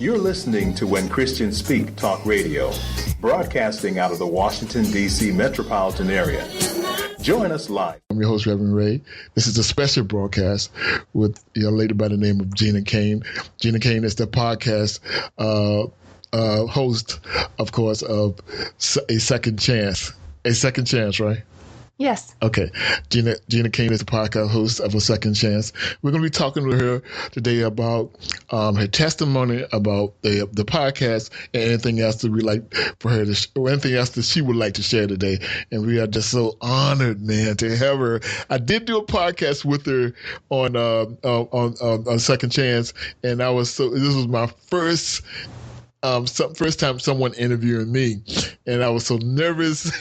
You're listening to When Christians Speak Talk Radio, broadcasting out of the Washington, D.C. metropolitan area. Join us live. I'm your host, Reverend Ray. This is a special broadcast with a young lady by the name of Gina Kane. Gina Kane is the podcast host, of course, of A Second Chance. A Second Chance, right? Yes. Okay. Gina Kane is the podcast host of A Second Chance. We're going to be talking to her today about her testimony, about the podcast, and anything else that we like for her to, or anything else that she would like to share today. And we are just so honored, man, to have her. I did do a podcast with her on Second Chance, and this was my first time someone interviewing me, and I was so nervous.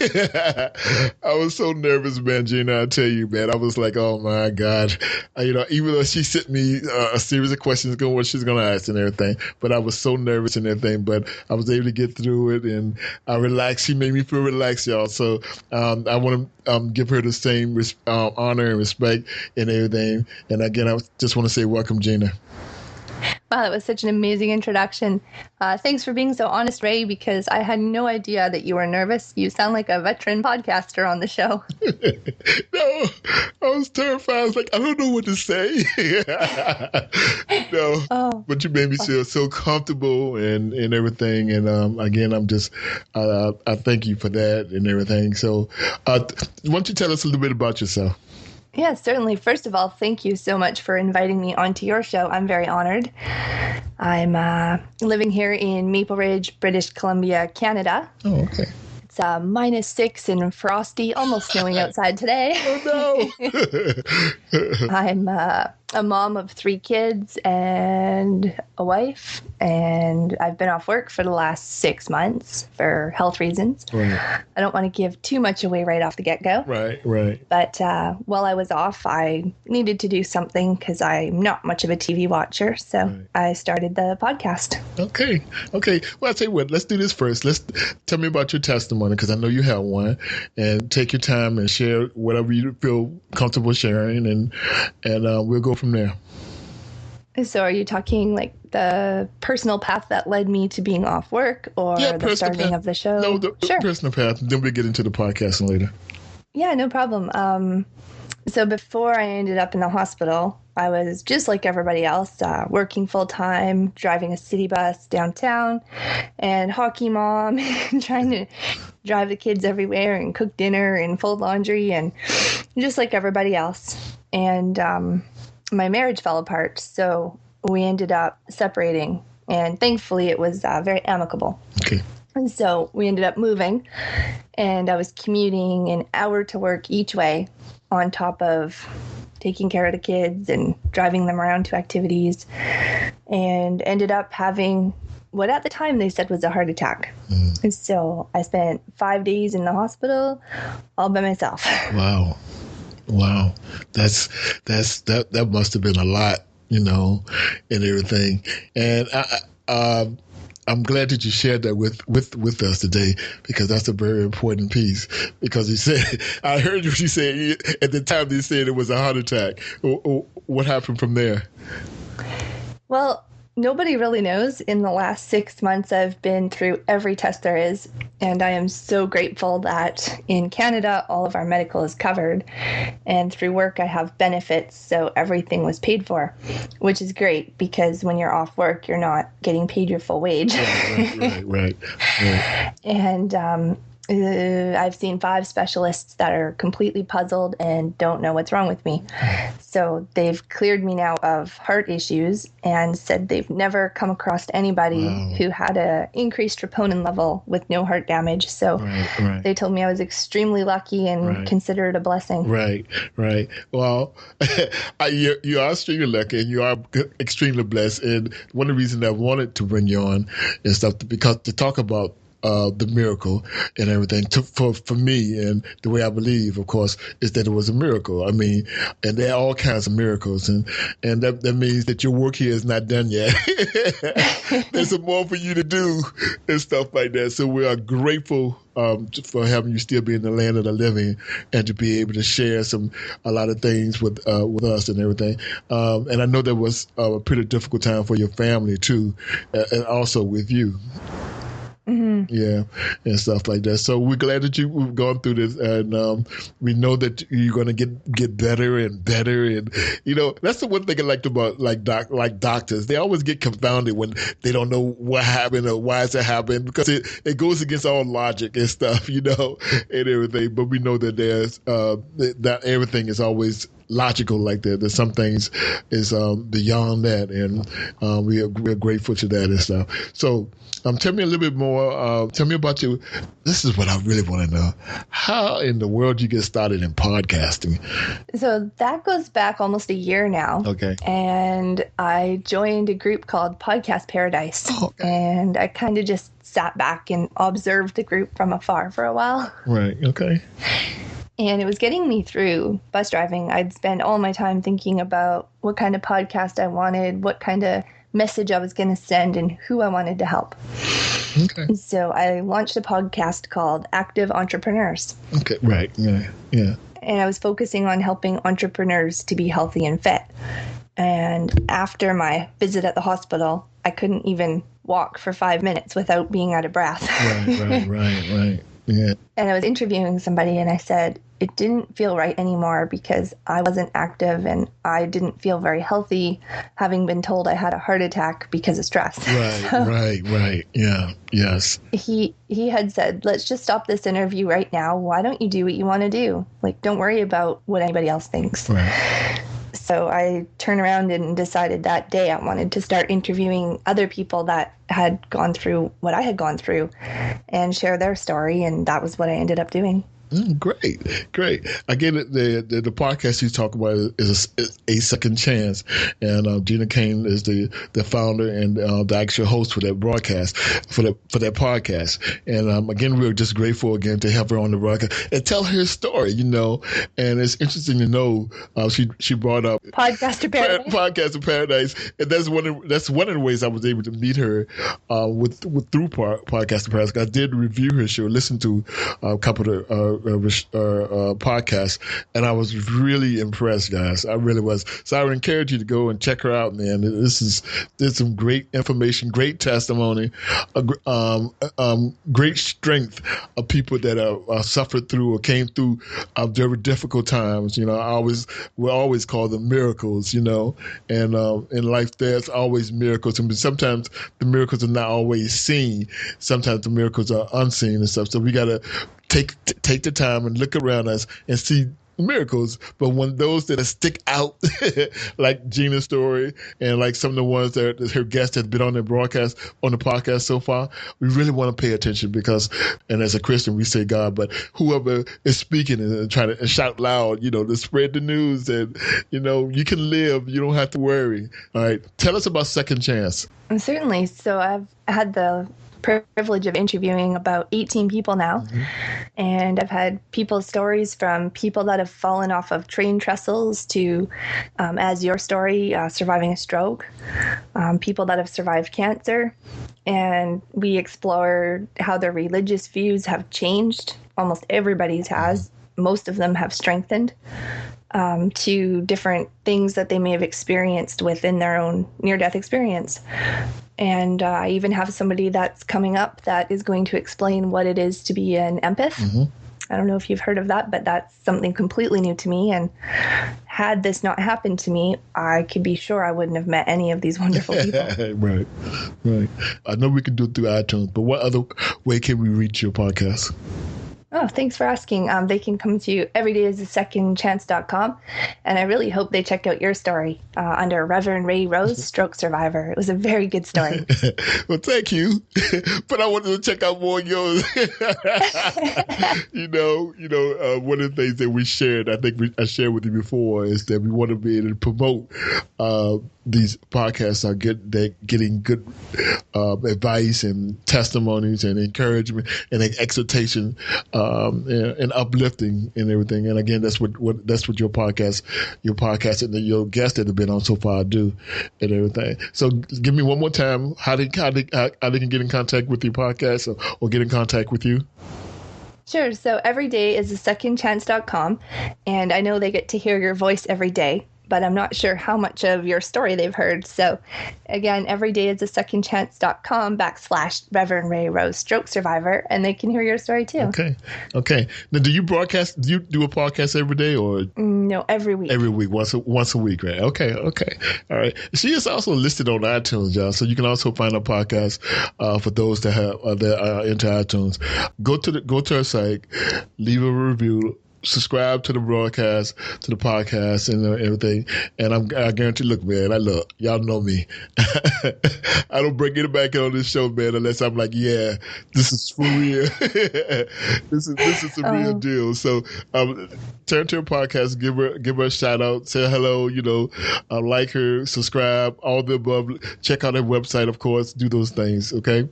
I was so nervous, man, Gina. I tell you, man, I was like, oh my God, even though she sent me a series of questions going what she's going to ask and everything, but I was so nervous and everything, but I was able to get through it, and I relaxed. She made me feel relaxed, y'all. So I want to give her the same honor and respect and everything. And again, I just want to say welcome, Gina. Wow, that was such an amazing introduction. Thanks for being so honest, Ray, because I had no idea that you were nervous. You sound like a veteran podcaster on the show. No, I was terrified. I was like, I don't know what to say. But you made me feel so comfortable and everything. And again, I'm just, I thank you for that and everything. So why don't you tell us a little bit about yourself? Yeah, certainly. First of all, thank you so much for inviting me onto your show. I'm very honored. I'm living here in Maple Ridge, British Columbia, Canada. Oh, okay. It's -6 and frosty, almost snowing outside today. Oh, no. I'm a mom of 3 kids and a wife, and I've been off work for the last 6 months for health reasons. Right. I don't want to give too much away right off the get-go. Right. But while I was off, I needed to do something because I'm not much of a TV watcher, so I started the podcast. Okay. Well, I'll tell you what, let's do this first. Tell me about your testimony, because I know you have one, and take your time and share whatever you feel comfortable sharing, and we'll go from there. So are you talking like the personal path that led me to being off work, or the starting of the show? No, the personal path. Then we'll get into the podcasting later. Yeah, no problem. So before I ended up in the hospital, I was just like everybody else, working full-time, driving a city bus downtown, and hockey mom, trying to drive the kids everywhere and cook dinner and fold laundry, and just like everybody else. And my marriage fell apart, so we ended up separating, and thankfully it was very amicable. Okay. And so we ended up moving, and I was commuting an hour to work each way on top of taking care of the kids and driving them around to activities, and ended up having what at the time they said was a heart attack. And so I spent 5 days in the hospital all by myself. Wow. That must have been a lot, and everything. And I'm glad that you shared that with us today, because that's a very important piece. Because I heard what you said at the time they said it was a heart attack. What happened from there? Well, nobody really knows. In the last 6 months, I've been through every test there is, and I am so grateful that in Canada, all of our medical is covered, and through work, I have benefits, so everything was paid for, which is great, because when you're off work, you're not getting paid your full wage. Right. And I've seen 5 specialists that are completely puzzled and don't know what's wrong with me. So they've cleared me now of heart issues and said they've never come across anybody who had a increased troponin level with no heart damage. So they told me I was extremely lucky and consider it a blessing. Right. Well, you are extremely lucky and you are extremely blessed. And one of the reasons I wanted to bring you on is because to talk about the miracle and everything. For me, and the way I believe, of course, is that it was a miracle. I mean, and there are all kinds of miracles, and that means that your work here is not done yet. There's some more for you to do and stuff like that. So we are grateful for having you still be in the land of the living and to be able to share a lot of things with us and everything. And I know that was a pretty difficult time for your family too, and also with you. Mm-hmm. Yeah, and stuff like that. So we're glad that you've gone through this, and we know that you're going to get better and better. And that's the one thing I liked about like doctors. They always get confounded when they don't know what happened or why it's happened, because it goes against all logic and stuff, and everything. But we know that there's that everything is always logical like that. There's some things is beyond that, and we're grateful to that and stuff. So tell me a little bit more. Tell me about you. This is what I really want to know. How in the world you get started in podcasting? So that goes back almost a year now. Okay. And I joined a group called Podcast Paradise. Oh, okay. And I kind of just sat back and observed the group from afar for a while. Right. Okay. And it was getting me through bus driving. I'd spend all my time thinking about what kind of podcast I wanted, what kind of message I was going to send, and who I wanted to help. Okay. So I launched a podcast called Active Entrepreneurs. Okay. Right. Yeah. Yeah. And I was focusing on helping entrepreneurs to be healthy and fit. And after my visit at the hospital, I couldn't even walk for 5 minutes without being out of breath. Right. Yeah. And I was interviewing somebody, and I said, it didn't feel right anymore because I wasn't active and I didn't feel very healthy, having been told I had a heart attack because of stress. Right. Yeah. Yes. He had said, let's just stop this interview right now. Why don't you do what you want to do? Like, don't worry about what anybody else thinks. Right. So I turned around and decided that day I wanted to start interviewing other people that had gone through what I had gone through and share their story. And that was what I ended up doing. Great. Again, the podcast you talk about is a second chance, and Gina Kane is the founder and the actual host for that broadcast for that podcast. And again, we're just grateful again to have her on the broadcast and tell her story. And it's interesting to know she brought up Podcast of Paradise, and that's one of the ways I was able to meet her through Podcast of Paradise. I did review her show, listen to a couple of podcast, and I was really impressed, guys. I really was. So I would encourage you to go and check her out, man. There's some great information, great testimony, great strength of people that are suffered through or came through very difficult times. We always call them miracles, and in life there's always miracles, and sometimes the miracles are not always seen. Sometimes the miracles are unseen and stuff. So we gotta take the time and look around us and see miracles. But when those that stick out, like Gina's story and like some of the ones that her guest has been on the podcast so far, we really want to pay attention because, and as a Christian, we say God, but whoever is speaking and trying to shout loud, to spread the news and, you can live, you don't have to worry. All right. Tell us about Second Chance. Certainly. So I've had the privilege of interviewing about 18 people now. Mm-hmm. And I've had people's stories from people that have fallen off of train trestles to, as your story, surviving a stroke, people that have survived cancer. And we explored how their religious views have changed. Almost everybody's has. Most of them have strengthened to different things that they may have experienced within their own near-death experience. And I even have somebody that's coming up that is going to explain what it is to be an empath. Mm-hmm. I don't know if you've heard of that, but that's something completely new to me. And had this not happened to me, I could be sure I wouldn't have met any of these wonderful people. Right. I know we can do it through iTunes, but what other way can we reach your podcast? Oh, thanks for asking. They can come to everydayisasecondchance.com. And I really hope they checked out your story under Reverend Ray Rose, stroke survivor. It was a very good story. Well, thank you. But I wanted to check out more of yours. One of the things that we shared, I shared with you before, is that we want to be able to promote these podcasts are getting good advice and testimonies and encouragement and exhortation and uplifting and everything. And again, that's what your podcast and your guests that have been on so far do and everything. So give me one more time how they can get in contact with your podcast or get in contact with you. Sure. So everydayisasecondchance.com. And I know they get to hear your voice every day, but I'm not sure how much of your story they've heard. So again, everydayisasecondchance.com /Reverend Ray Rose stroke survivor, and they can hear your story too. Okay. Now, do you broadcast? Do you do a podcast every day or? No, every week. Every week, once a week, right? Okay. All right. She is also listed on iTunes, y'all, so you can also find a podcast for those that are into iTunes. Go to her site, leave a review. Subscribe to the broadcast, to the podcast, and everything. And I guarantee. Look, man, y'all know me. I don't bring it back on this show, man, unless I'm like, yeah, this is for real. this is a real deal. So, turn to her podcast, give her a shout out, say hello. Like her, subscribe, all the above. Check out her website, of course. Do those things, okay?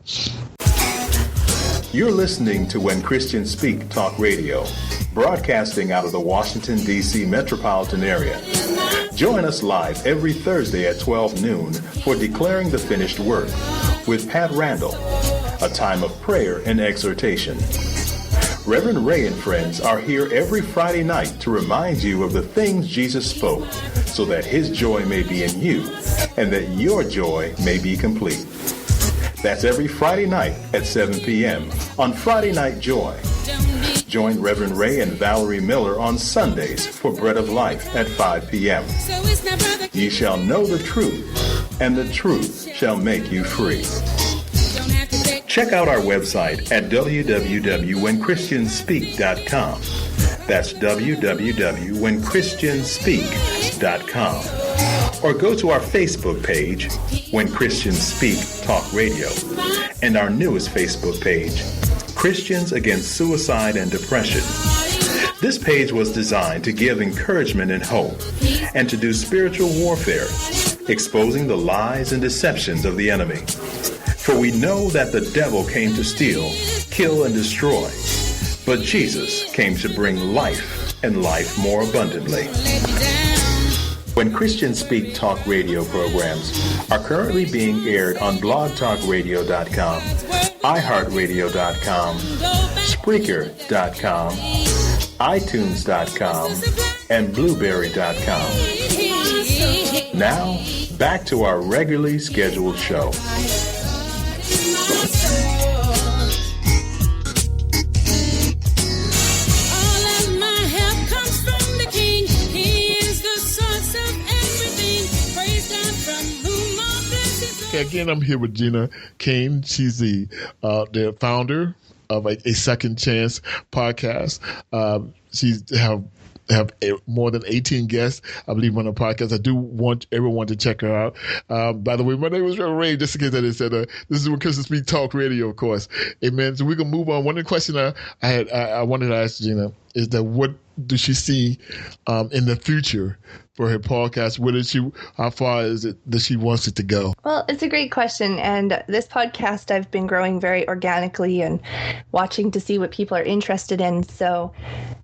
You're listening to When Christians Speak Talk Radio, broadcasting out of the Washington, D.C. metropolitan area. Join us live every Thursday at 12 noon for Declaring the Finished Work with Pat Randall, a time of prayer and exhortation. Reverend Ray and friends are here every Friday night to remind you of the things Jesus spoke so that his joy may be in you and that your joy may be complete. That's every Friday night at 7 p.m. on Friday Night Joy. Join Reverend Ray and Valerie Miller on Sundays for Bread of Life at 5 p.m. Ye shall know the truth, and the truth shall make you free. Check out our website at www.whenchristianspeak.com. That's www.whenchristianspeak.com. Or go to our Facebook page, When Christians Speak Talk Radio, and our newest Facebook page, Christians Against Suicide and Depression. This page was designed to give encouragement and hope, and to do spiritual warfare, exposing the lies and deceptions of the enemy. For we know that the devil came to steal, kill, and destroy, but Jesus came to bring life and life more abundantly. When Christians Speak Talk Radio programs are currently being aired on blogtalkradio.com, iHeartRadio.com, Spreaker.com, iTunes.com, and Blueberry.com. Now, back to our regularly scheduled show. Again, I'm here with Gina Kane. She's the founder of a Second Chance podcast. She's have more than 18 guests, I believe, on the podcast. I do want everyone to check her out. By the way, my name is Reverend Ray, just in case I didn't say that. This is When Christians Speak Talk Radio, of course. Amen. So we're going to move on. One of the questions I wanted to ask Gina is that what does she see in the future for her podcast? How far is it that she wants it to go? Well, it's a great question. And this podcast I've been growing very organically and watching to see what people are interested in. So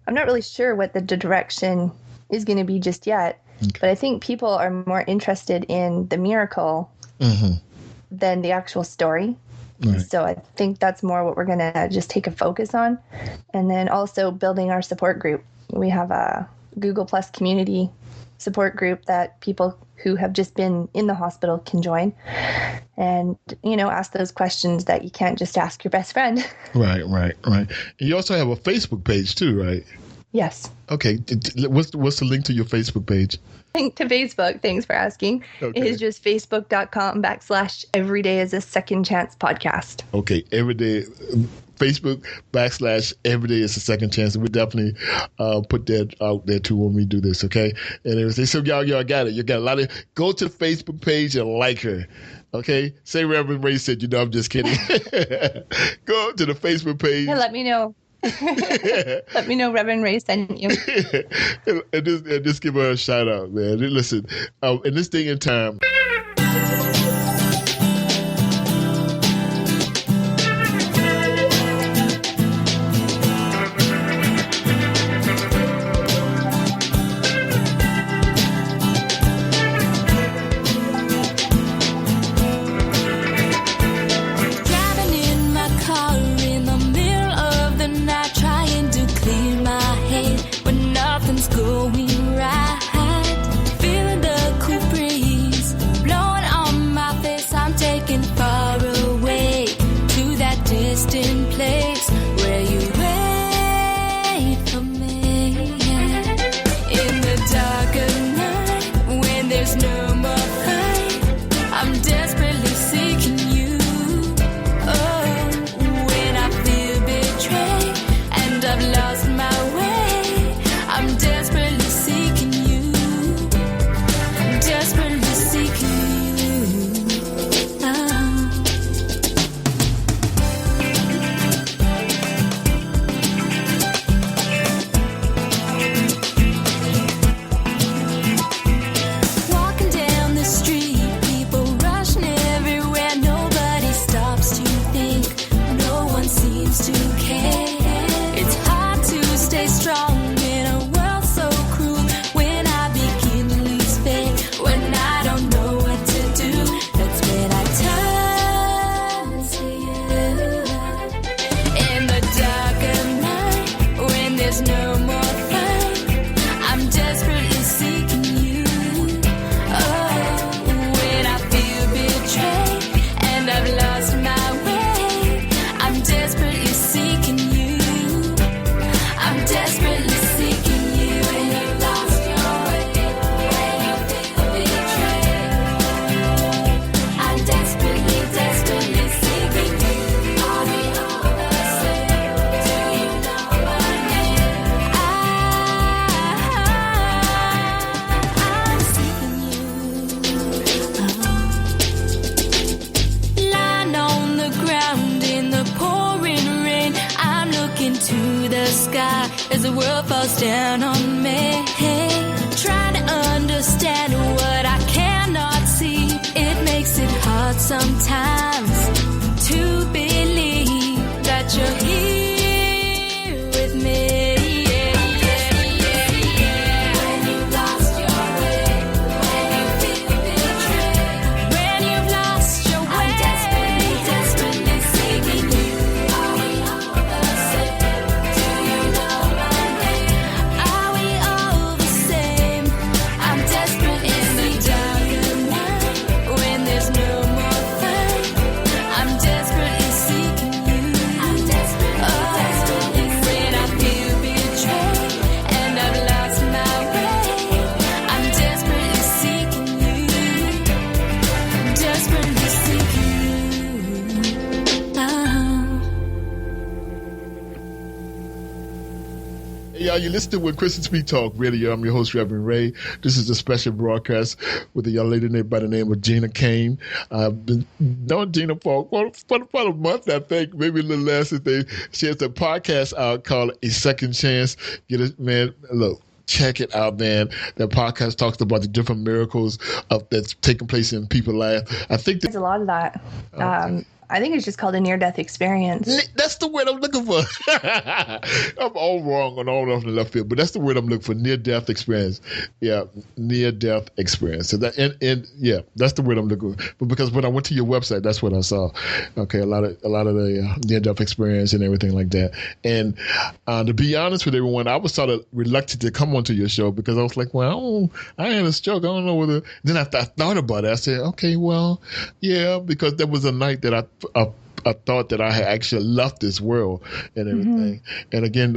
I'm not really sure what the direction is going to be just yet. Okay. But I think people are more interested in the miracle than the actual story. Right. So I think that's more what we're going to just take a focus on. And then also building our support group. We have a Google Plus community support group that people who have just been in the hospital can join and, ask those questions that you can't just ask your best friend. Right. And you also have a Facebook page too, right? Yes. Okay. What's the link to your Facebook page? Link to Facebook, thanks for asking, is just facebook.com /everydayisasecondchance podcast. Okay. Facebook /Everyday is a Second Chance. We definitely put that out there too when we do this, okay? And everything. So y'all got it. You got a lot of. Go to the Facebook page and like her. Okay? Say Reverend Ray said, I'm just kidding. Go to the Facebook page. Yeah, let me know. Let me know Reverend Ray sent you. and just give her a shout out, man. Listen, in this day and time. You listen to When Christians Speak Talk Radio. I'm your host, Reverend Ray. This is a special broadcast with a young lady by the name of Gina Kane. I've been knowing Gina for about a month, I think, maybe a little less. She has a podcast out called A Second Chance. Get it, man. Look. Check it out, man. That podcast talks about the different miracles that's taking place in people's lives. I think there's a lot of that. Okay. I think it's just called a near-death experience. That's the word I'm looking for. I'm all wrong on all of the left field, but that's the word I'm looking for. Near-death experience. Yeah, near-death experience. So that and yeah, that's the word I'm looking for. But because when I went to your website, that's what I saw. Okay, a lot of the near-death experience and everything like that. And to be honest with everyone, I was sort of reluctant to come onto your show because I was like, well, I had a stroke. I don't know whether. Then I thought about it. I said, okay, well, yeah, because there was a night that I thought that I had actually left this world and everything. Mm-hmm. And again,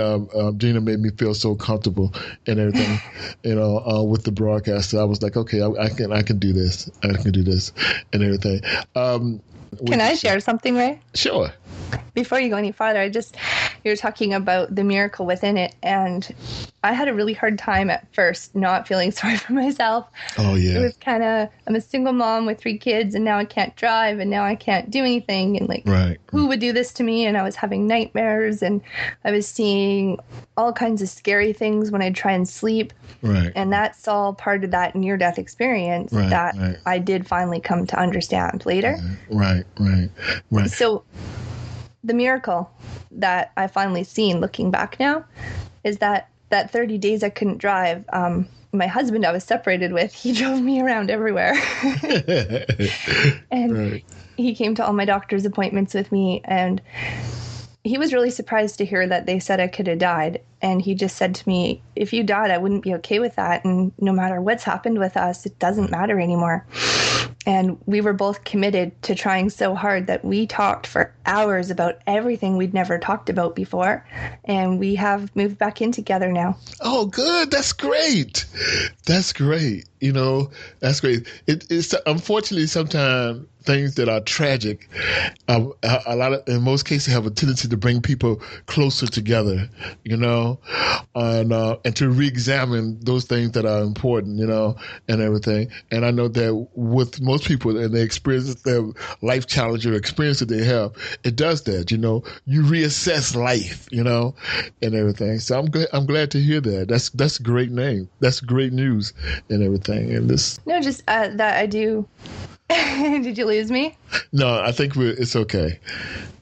Gina made me feel so comfortable and everything, with the broadcast. So I was like, okay, I can do this. I can do this and everything. Can I share something, Ray? Sure. before you go any farther, you're talking about the miracle within it. And I had a really hard time at first not feeling sorry for myself. Oh, yeah. It was kind of, I'm a single mom with 3 kids, and now I can't drive, and now I can't do anything. And like, Right. who would do this to me? And I was having nightmares, and I was seeing all kinds of scary things when I'd try and sleep. Right. And that's all part of that near-death experience that I did finally come to understand later. Right. So the miracle that I finally seen looking back now is that 30 days I couldn't drive, my husband I was separated with, he drove me around everywhere. And he came to all my doctor's appointments with me, and he was really surprised to hear that they said I could have died. And he just said to me, if you died, I wouldn't be okay with that. And no matter what's happened with us, it doesn't matter anymore. And we were both committed to trying so hard that we talked for hours about everything we'd never talked about before. And we have moved back in together now. Oh, good. That's great. That's great. You know, that's great. It's unfortunately sometimes things that are tragic, in most cases, have a tendency to bring people closer together, you know, and to re-examine those things that are important, you know, and everything. And I know that with most people and their experience, their life challenge or experience that they have, it does that, you know. You reassess life, you know, and everything. So I'm glad to hear that. That's a great name. That's great news and everything. And this. No, just that I do. Did you lose me? No, I think it's okay.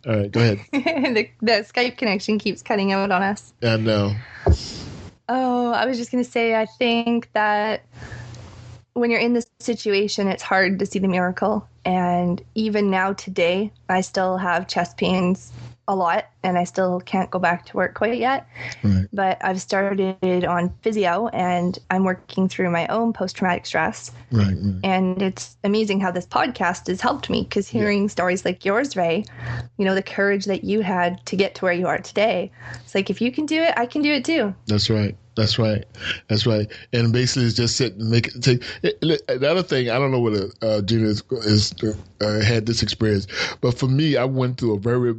All right, go ahead. The Skype connection keeps cutting out on us. I know. Oh, I was just going to say, I think that when you're in this situation, it's hard to see the miracle. And even now today, I still have chest pains a lot, and I still can't go back to work quite yet. Right. But I've started on physio, and I'm working through my own post-traumatic stress. Right. And it's amazing how this podcast has helped me, because hearing stories like yours, Ray, you know, the courage that you had to get to where you are today. It's like, if you can do it, I can do it too. That's right. That's right. And basically, it's just sit and make it take. The other thing, I don't know whether Gina had this experience, but for me, I went through a very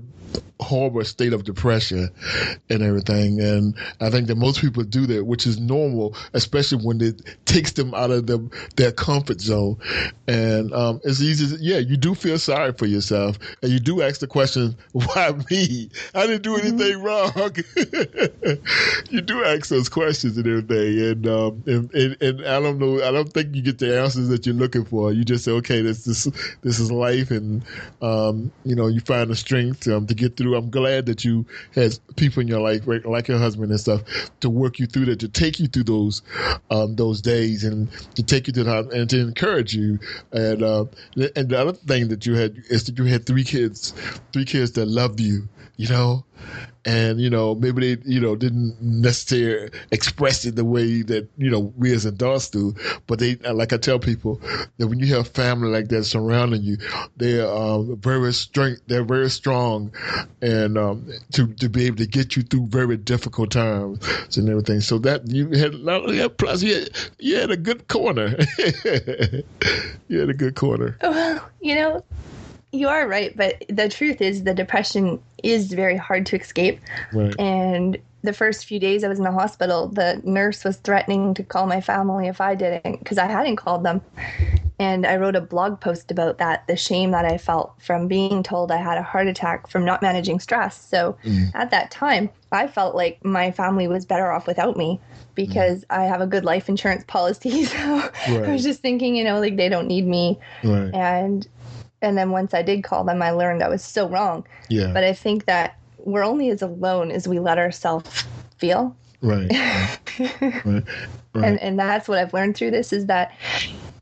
horrible state of depression and everything. And I think that most people do that, which is normal, especially when it takes them out of their comfort zone. And it's easy. You do feel sorry for yourself, and you do ask the question, why me? I didn't do anything wrong. You do ask those questions and everything. And I don't know, I don't think you get the answers that you're looking for. You just say, okay, this is life. And, you find the strength to get through. I'm glad that you had people in your life, like your husband and stuff, to work you through that, to take you through those days, and to take you to and to encourage you. And the other thing that you had is that you had 3 kids that loved you, you know. And, maybe they, didn't necessarily express it the way that, we as adults do. But they, like I tell people, that when you have family like that surrounding you, they are very strong and to be able to get you through very difficult times and everything. So that you had, plus you had a good corner. You had a good corner. Well, you are right, but the truth is the depression is very hard to escape. Right. And the first few days I was in the hospital, the nurse was threatening to call my family if I didn't, because I hadn't called them. And I wrote a blog post about that, the shame that I felt from being told I had a heart attack from not managing stress. So at that time, I felt like my family was better off without me, because I have a good life insurance policy. So I was just thinking, like they don't need me. Right. And then once I did call them, I learned I was so wrong. Yeah. But I think that we're only as alone as we let ourselves feel. Right. Right. And that's what I've learned through this, is that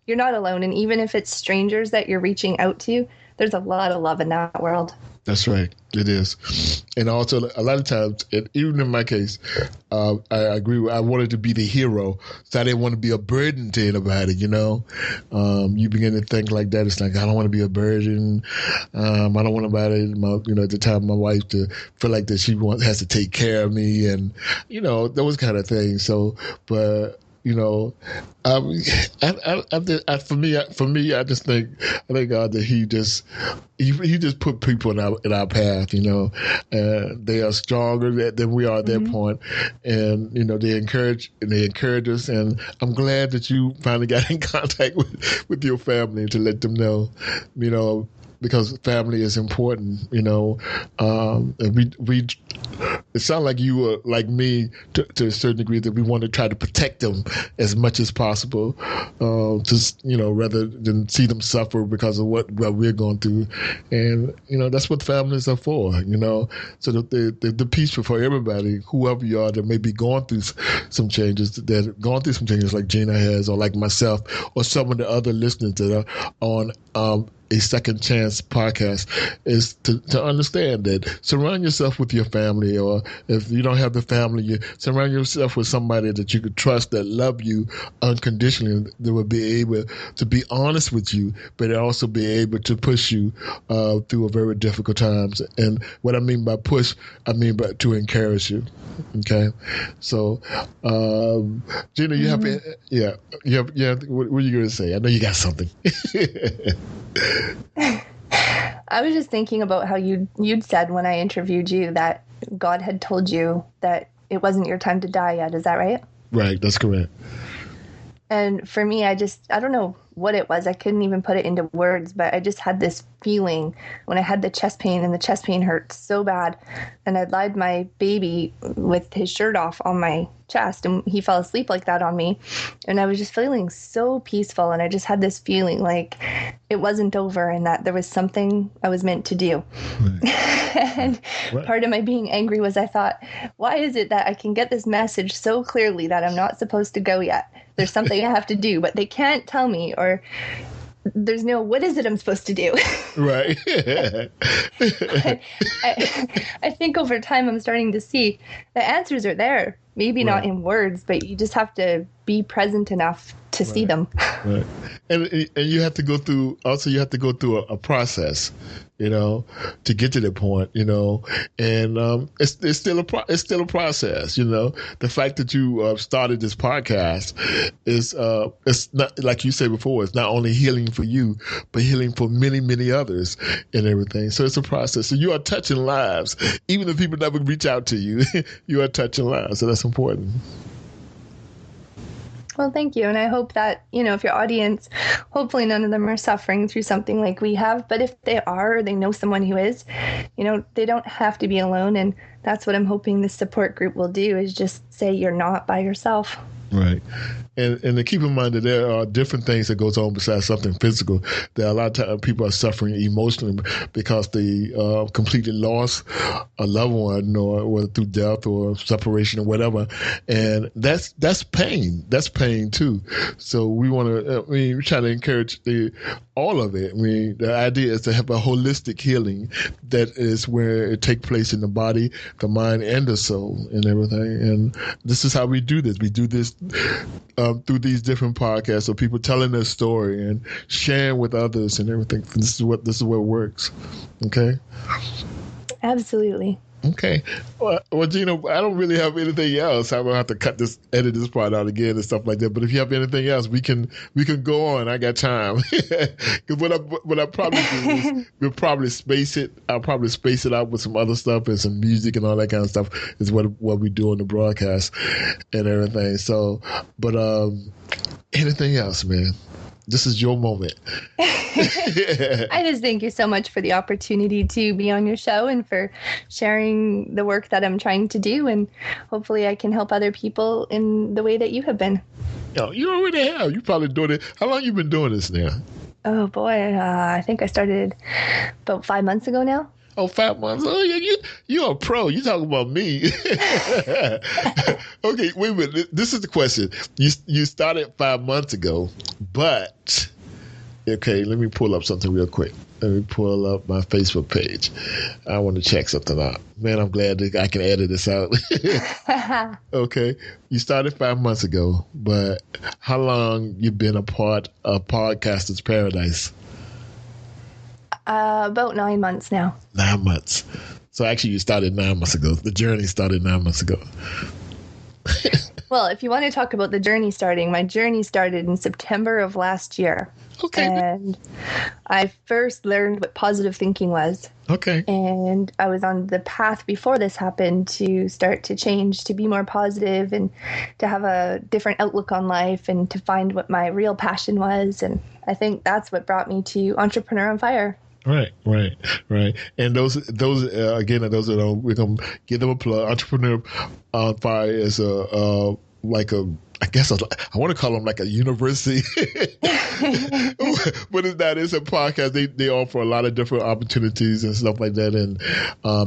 you're not alone. And even if it's strangers that you're reaching out to, there's a lot of love in that world. That's right. It is. And also, a lot of times, even in my case, I agree. I wanted to be the hero, so I didn't want to be a burden to anybody, You begin to think like that. It's like, I don't want to be a burden. I don't want anybody, at the time, my wife to feel like that she has to take care of me and, those kind of things. So, but For me, I just think, I thank God that he just put people in our path, and they are stronger than we are at that point. And, they encourage us. And I'm glad that you finally got in contact with your family to let them know, because family is important, and we it sounds like you were like me to a certain degree, that we want to try to protect them as much as possible, rather than see them suffer because of what we're going through. And, that's what families are for, so that the peaceful for everybody, whoever you are that may be going through some changes, like Gina has, or like myself, or some of the other listeners that are on a Second Chance podcast, is to understand that surround yourself with your family, or if you don't have the family, you surround yourself with somebody that you could trust, that love you unconditionally, that will be able to be honest with you, but also be able to push you through a very difficult times. And what I mean by push, I mean by to encourage you. Okay, so Gina, you have what were you going to say? I know you got something. I was just thinking about how you'd said when I interviewed you that God had told you that it wasn't your time to die yet. Is that right? Right, that's correct. And for me, I don't know what it was. I couldn't even put it into words, but I just had this feeling when I had the chest pain, and the chest pain hurt so bad. And I'd lied my baby with his shirt off on my chest, and he fell asleep like that on me. And I was just feeling so peaceful. And I just had this feeling like it wasn't over, and that there was something I was meant to do. Right. And part of my being angry was I thought, why is it that I can get this message so clearly that I'm not supposed to go yet? There's something I have to do, but they can't tell me, or there's no, what is it I'm supposed to do? Right. I think over time I'm starting to see the answers are there. Maybe not in words, but you just have to be present enough to see them. Right. And you have to go through a process, to get to that point, and it's still a process, The fact that you started this podcast is it's not, like you said before, it's not only healing for you, but healing for many, many others and everything. So it's a process. So you are touching lives, even if people never reach out to you. You are touching lives, so that's important. Well, thank you. And I hope that, if your audience, hopefully none of them are suffering through something like we have. But if they are, or they know someone who is, they don't have to be alone. And that's what I'm hoping this support group will do, is just say you're not by yourself. Right. And to keep in mind that there are different things that goes on besides something physical. There are a lot of times people are suffering emotionally because they completely lost a loved one, or whether through death or separation or whatever. And that's pain. That's pain too. So we want to, we try to encourage all of it. The idea is to have a holistic healing that is where it takes place in the body, the mind, and the soul, and everything. And this is how we do this. We do this through these different podcasts, so people telling their story and sharing with others and everything. This is what works. Okay. Absolutely. Okay. Well, Gina, I don't really have anything else. I'm gonna have to edit this part out again and stuff like that. But if you have anything else, we can go on. I got time. Because what I probably do is we'll probably space it. I'll probably space it out with some other stuff and some music and all that kind of stuff. Is what we do on the broadcast and everything. So, but anything else, man? This is your moment. I just thank you so much for the opportunity to be on your show and for sharing the work that I'm trying to do. And hopefully I can help other people in the way that you have been. Oh, you already have. You probably doing it. How long you been doing this now? Oh, boy. I think I started about 5 months ago now. Oh, 5 months. Oh, yeah, you're a pro. You talking about me. Okay, wait a minute. This is the question. You started 5 months ago, but okay, let me pull up something real quick. Let me pull up my Facebook page. I want to check something out. Man, I'm glad that I can edit this out. Okay, you started 5 months ago, but how long you been a part of Podcaster's Paradise? About 9 months now. 9 months. So actually you started 9 months ago. The journey started 9 months ago. Well, if you want to talk about the journey starting, my journey started in September of last year. Okay. And I first learned what positive thinking was. Okay. And I was on the path before this happened to start to change, to be more positive and to have a different outlook on life and to find what my real passion was. And I think that's what brought me to Entrepreneur on Fire. Right. And those again, those that are, we're gonna give them a plug. Entrepreneur on Fire is I want to call them like a university, but it's not. It's a podcast. They offer a lot of different opportunities and stuff like that, and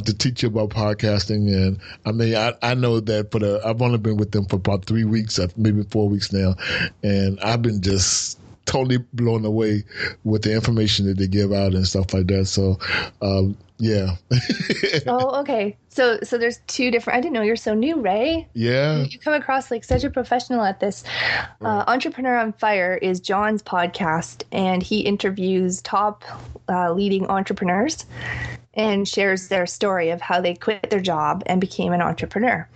to teach you about podcasting. And I mean, I know that I've only been with them for about 3 weeks, maybe 4 weeks now, and I've been just totally blown away with the information that they give out and stuff like that. So, yeah. Oh, okay. So there's two different. I didn't know you're so new, Ray. Yeah. You come across like such a professional at this. Right. Entrepreneur on Fire is John's podcast, and he interviews top leading entrepreneurs and shares their story of how they quit their job and became an entrepreneur.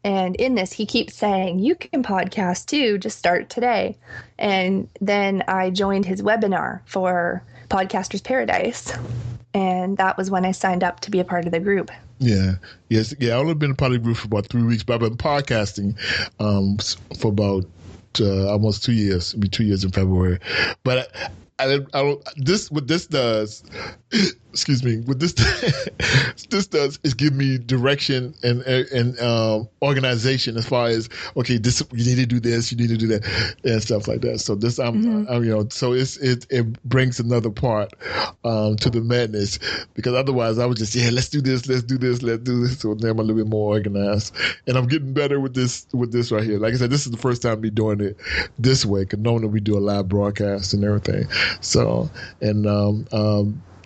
And in this, he keeps saying, you can podcast too, just start today. And then I joined his webinar for Podcasters Paradise. And that was when I signed up to be a part of the group. Yeah. Yes. Yeah. I've only been a part of the group for about 3 weeks, but I've been podcasting for about almost 2 years. It'll be 2 years in February. But what this does is give me direction and organization as far as, okay, this, you need to do this, you need to do that, and stuff like that. So this, so it brings another part to the madness, because otherwise I was just, let's do this. So now I'm a little bit more organized, and I'm getting better with this right here. Like I said, this is the first time me doing it this way, because normally we do a live broadcast and everything. So, and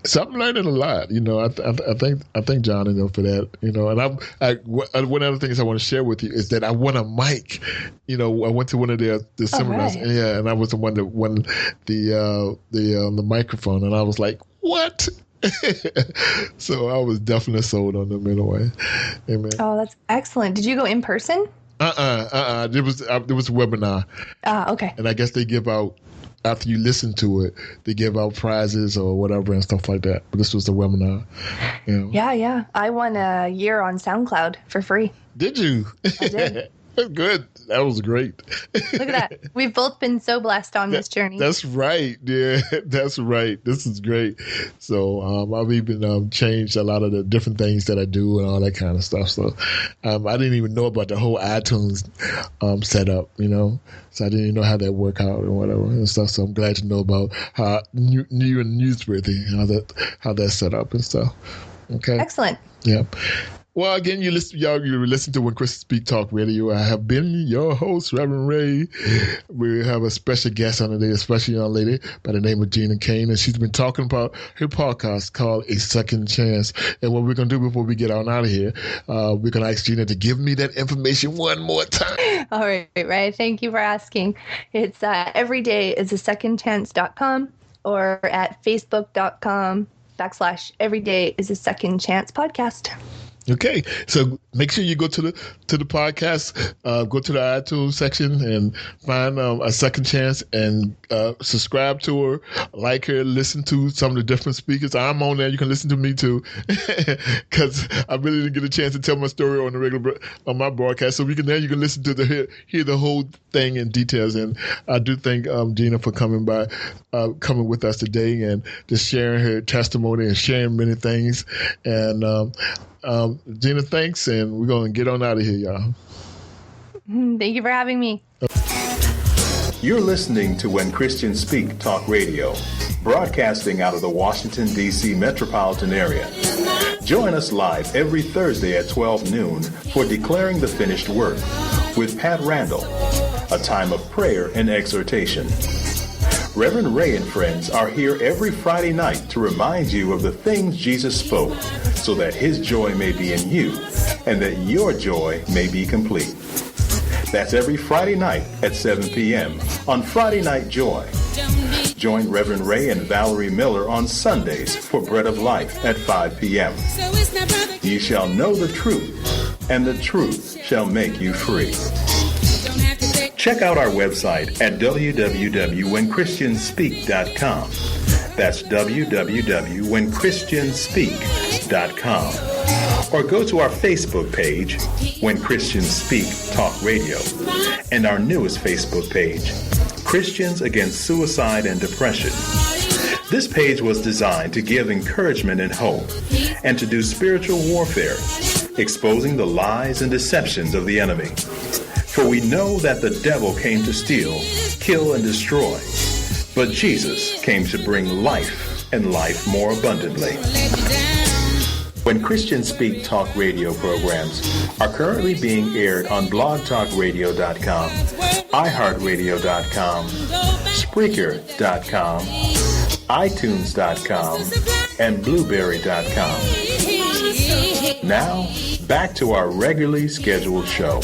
so I'm learning a lot, I thank John, for that, and one of the things I want to share with you is that I won a mic. I went to one of their seminars, right. And I was the one that won the microphone, and I was like, what? So I was definitely sold on them in a way. Amen. Oh, that's excellent. Did you go in person? There was a webinar. Okay. And I guess they give out, after you listen to it, they give out prizes or whatever and stuff like that. But this was the webinar. Yeah. I won a year on SoundCloud for free. Did you? I did. That's good. That was great. Look at that. We've both been so blessed on this journey. That's right. Yeah, that's right. This is great. So I've even changed a lot of the different things that I do and all that kind of stuff. So I didn't even know about the whole iTunes setup, So I didn't even know how that worked out and whatever and stuff. So I'm glad to know about how new and newsworthy, how that's set up and stuff. Okay. Excellent. Yeah. Well, again, you listen to When Christians Speak Talk Radio. I have been your host, Reverend Ray. We have a special guest on today, a special young lady by the name of Gina Kane, and she's been talking about her podcast called A Second Chance. And what we're going to do before we get on out of here, we're going to ask Gina to give me that information one more time. All right, Ray. Thank you for asking. It's everydayisaSecondChance.com or at facebook.com/everydayisasecondchance podcast. Okay, so make sure you go to the podcast, go to the iTunes section and find A Second Chance and subscribe to her, like her, listen to some of the different speakers. I'm on there. You can listen to me too, because I really didn't get a chance to tell my story on my broadcast. So you can listen to hear the whole thing in details. And I do thank Gina for coming with us today and just sharing her testimony and sharing many things. And Gina, thanks, and we're going to get on out of here, y'all. Thank you for having me. You're listening to When Christians Speak Talk Radio, broadcasting out of the Washington, D.C. metropolitan area. Join us live every Thursday at 12 noon for Declaring the Finished Work with Pat Randall, a time of prayer and exhortation. Reverend Ray and friends are here every Friday night to remind you of the things Jesus spoke so that his joy may be in you and that your joy may be complete. That's every Friday night at 7 p.m. on Friday Night Joy. Join Reverend Ray and Valerie Miller on Sundays for Bread of Life at 5 p.m. You shall know the truth, and the truth shall make you free. Check out our website at www.whenchristianspeak.com. That's www.whenchristianspeak.com. Or go to our Facebook page, When Christians Speak Talk Radio, and our newest Facebook page, Christians Against Suicide and Depression. This page was designed to give encouragement and hope, and to do spiritual warfare, exposing the lies and deceptions of the enemy. For we know that the devil came to steal, kill, and destroy, but Jesus came to bring life, and life more abundantly. When Christians Speak Talk Radio programs are currently being aired on blogtalkradio.com, iHeartRadio.com, Spreaker.com, iTunes.com, and Blueberry.com. Now, back to our regularly scheduled show.